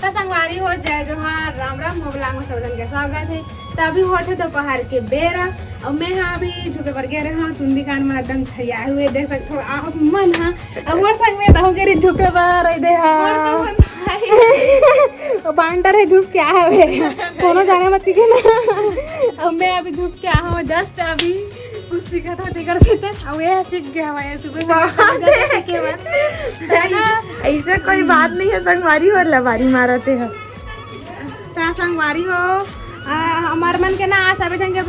तो संगवारी हो जय जोहार राम राम मोबलांग में सबजन के स्वागत है। तभी होते दोपहर के बेरा और मैं हाँ अभी झुके पर गए रहा तुम दुकान में एकदम छाया हुए देख सकते हो मन हाँ और संग में तो गए झुके पर दे बांडर है झुक क्या है कोनो जाने मत के ना मैं अभी झुक के आया हूँ जस्ट अभी कुछ सीखा था देकर सीखते अब ये सीख गया हमारे सुबह के बाद ऐसा कोई बात नहीं है। संगवारी और लवारी मारते हैं संगवारी हो हमारे मन के ना सभी जन के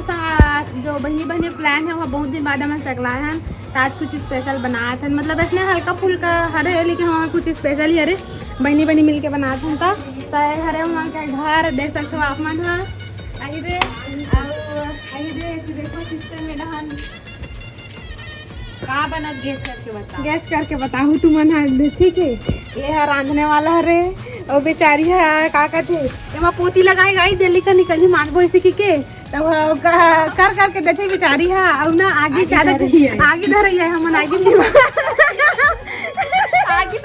जो बहनी प्लान है वो बहुत दिन बाद हमें सकला है तो आज कुछ स्पेशल बनाया था मतलब इसने हल्का फुल्का हरे लेकिन हाँ कुछ स्पेशल ही अरे बहनी मिल के बनाते हैं तो हरे वहाँ के घर देख सकते हो आप मन हाँ आई दे देखो सिस्टम में डहन कहाँ बना गैस करके बताऊँ तू मन है ठीक है ये है रांधने वाला रे और बेचारी है का कहते ये पूछी लगाई गाई जल्दी कर निकल ही मांगो इसी की के तब कर करके देते बेचारी है और ना आगे क्या धर रही है आगे धर रही है हम आगे नहीं आगे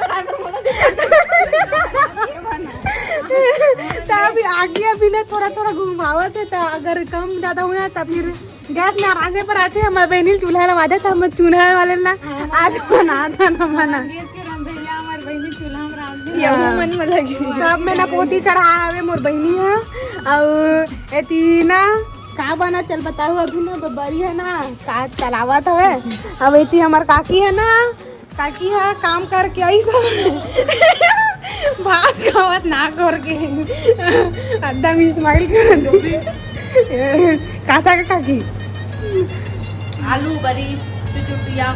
तो अभी आगे अभी ना थोड़ा थोड़ा घुमावत है तो अगर कम ज्यादा हुआ तो फिर गैस में आराम पर आते हमारे बहनी चूल्हा लगा दे हम चूल्हा वाले ना आज बना था ना बना सब में ना पोती चढ़ावे मोर बहनी है और एती ना का बना चल बताओ अभी ना बबरी है ना का चलावत है अब एती हमार काकी है ना काकी है काम करके आई सब भात खावत ना करके एकदम स्माइल कर दो काथा का काकी आलू बड़ी चुटुटिया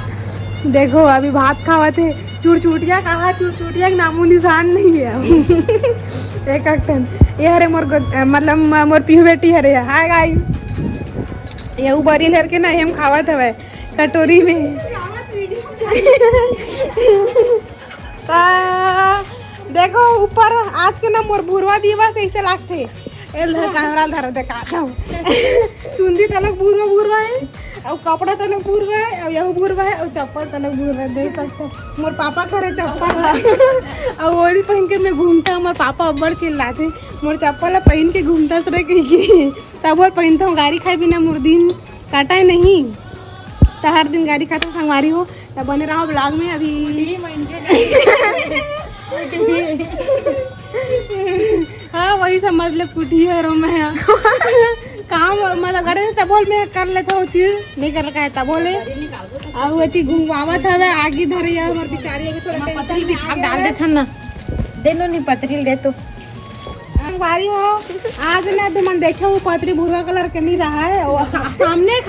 देखो अभी भात खावत है चुटचुटिया कहा चुटचुटिया का नामो निशान नहीं है एक टन ये हरे मोर मतलब मोर पीहू बेटी हरे हाय गाइस ये बरी लर के ना हम खावत हवे कटोरी में देखो ऊपर आज के ना मोर भुरवा दिवस ऐसे लागते कैमरा धर देखा चुंदी तलक भूरवा है और कपड़ा तलक भूरवा है और यह भूरवा है और चप्पल तलक भूरवा है देख सकते मोर पापा खरे चप्पल है और वही पहन के मैं घूमता हूँ पापा अब्बड़ चिल्लाते मोर चप्पल पहन के घूमता रहे तब और पहनता हूँ गाड़ी खाए बिना मोर दिन काटा नहीं तो हर दिन गाड़ी खाता संगवारी हो तब बने रहो ब्लॉग में अभी हाँ वही समझ ले कुटी है रो मैं काम मतलब करे तब बोल मैं कर लेता हूँ चीज नहीं कर लगा तब बोले अब वही घुमावत है आगे धर हमारे बिचारी अभी थोड़ा पतरी भी छाप डाल देता ना देनो नहीं पतरी दे तो बारी हो आज ना तो मन देखा वो पतरी भूरा कलर के नहीं रहा है और सामने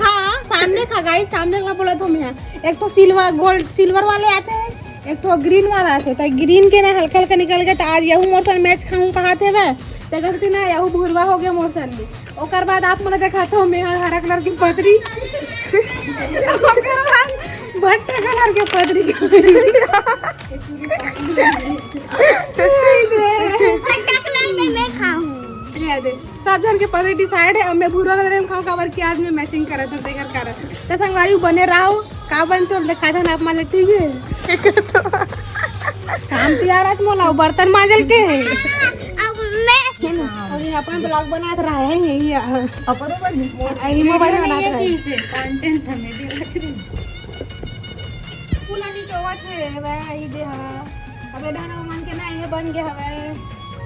खा गाइस सामने का बोला तो मैं एक तो सिल्वर वाले आते हैं एक तो ग्रीन वाला आते तो ग्रीन के ना हल्का हल्का निकल गया तो आज यहू मोरसन मैच खाऊं कहा थे वह तो करती ना यहू भूरवा हो गया मोरसन में ओकर बाद आप मैंने देखा था मैं हरा कलर की पतरी भट्टे कलर के पतरी सब जन के पतरी डिसाइड है अब मैं भूरा कलर में खाऊं काबर की आज मैं मैचिंग करत हूं देकर कर तो संगवारी बने रहो का बन तो देखा था ना आप माले ठीक है काम तैयार है मोला बर्तन मांजल के अब मैं अभी अपन ब्लॉग बनात रहा है यही अपन आई मोबाइल बनात रहा है कंटेंट हमें भी रख रही पुलानी चौवत है वह आई दे हा अबे डाना मन के ना ये बन गया हवे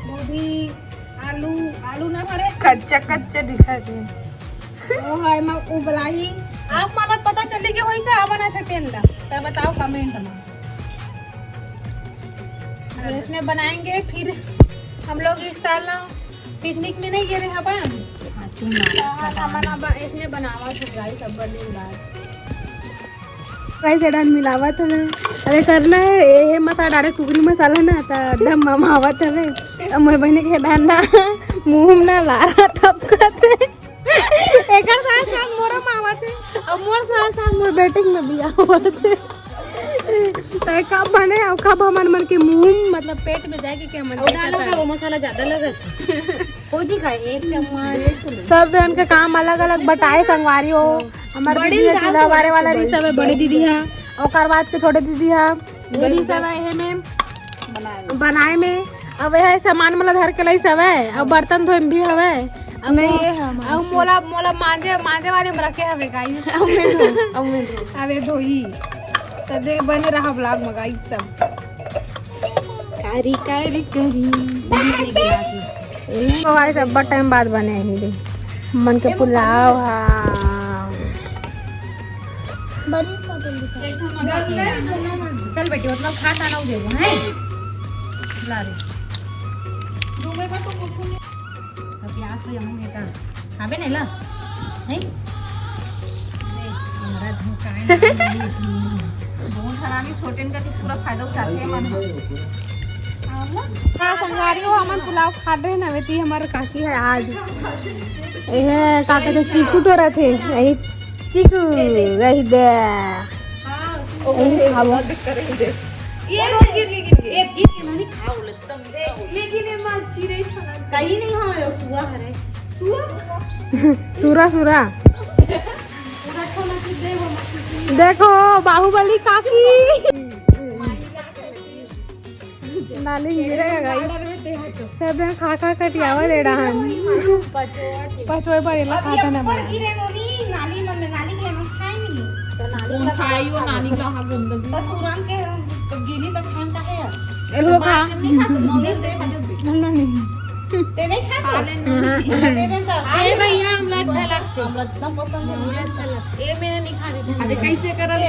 गोभी आलू ना भरे कच्चा दिखा दे ओ हाय मैं उबलाई आप माला पता चली कि होई का बना था केंदा तो बताओ कमेंट में अब इसमें बनाएंगे फिर हम लोग इस साल पिकनिक में नहीं गए रहे अपन इसमें बनावा था गाइस अब दिन बाद कैसे डाल मिलावत है अरे करना है ये मसाला डाले कुकरी मसाला ना तो दम ममावत है अब मोर बहने के डालना मुंह ना लारा टपकते एकर साथ साथ मोर मावत है अब मोर साथ साथ मोर बेटे में भी आवत है तो कब बने और कब हमन मन के मुंह मतलब पेट में जाए कि हमन डालो वो मसाला ज्यादा लगत फौजी का एक चम्मच सब जन के काम अलग अलग बटाए संगवारी हो हमारे बड़ी हमारे वाला री सब बड़ी दीदी है और बाद से छोटे दीदी है मेरी सब है में बनाए में अब है सामान मला धर के लइस हवे अब बर्तन धोए भी हवे अब नहीं, ये अब मोला मोला मांजे मांजे वाले में रखे हवे गाइस अबे धोई तो देख बने रहा ब्लॉग में गाइस सब कारी कारी करी तो गाइस अब बहुत टाइम बाद बने हैं ये मन के पुलाव हाँ चल बेटी उतना खा खाना हो देबो हैं ला रे प्याज तो यमन है खाबे नहीं ला नहीं हमारा धुकाए बहुत हरामी छोटे का पूरा फायदा उठाते हैं मन हाँ संगारी हो हमन पुलाव खा रहे ना वेती हमारे काकी है आज ये काका तो चीकू तो रहे थे यही चीकू यही दे यही खाओ ये एक गिर के नहीं खाओ लगता लेकिन ये मच्छी नहीं खाना कहीं नहीं हो सुआ हरे सूरा सूरा देखो बाहुबली काकी नाली गिरेगा गाइस सब जन खा खा कटियावा दे रहा है पचोए पर इला खाता ना बना गिरे नोनी नाली मन में नाली के हम खाए नहीं तो नाली खाई वो नाली का हम गंदगी तो तुरंत के तो गिरी तो खान का है एलो खा नहीं खा तो मोगे दे नहीं ते नहीं खा दे दे तो ए भैया हमला अच्छा लगता हमला इतना पसंद है मुझे अच्छा लगता ये मैंने नहीं खा रही अरे कैसे करल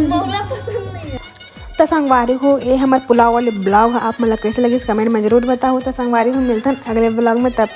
मोला पसंद नहीं है तो संगवारी हो ये हमारे पुलाव वाले ब्लॉग आप मतलब कैसे लगे इस कमेंट में जरूर बताओ तो संगवारी हो मिलते हैं अगले ब्लॉग में तब